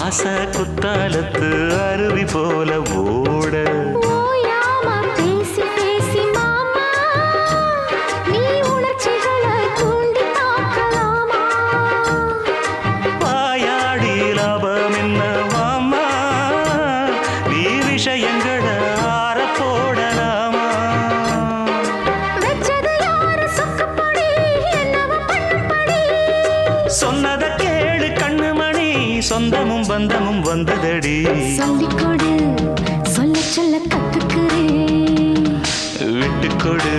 ஆச குத்தாலத்து அருவி போல ஓட ஓயாம பேசி பேசி மாமா நீ உணர்ச்சிகளை தூண்டி பார்க்கலாமா வாயாடி லாபம் என்ன மாமா நீ விஷயங்களை ஆற போடலாமா வெச்சது யாரு சொக்கப்படி என்னவ பண்ணும்படி சொன்னத கேளு கண்ணுமணி சொந்தமும் பந்தமும் வந்ததடி சொல்லிக்கொடு சொல்ல சொல்ல கத்துக்கிறேன் விட்டுக்கொடு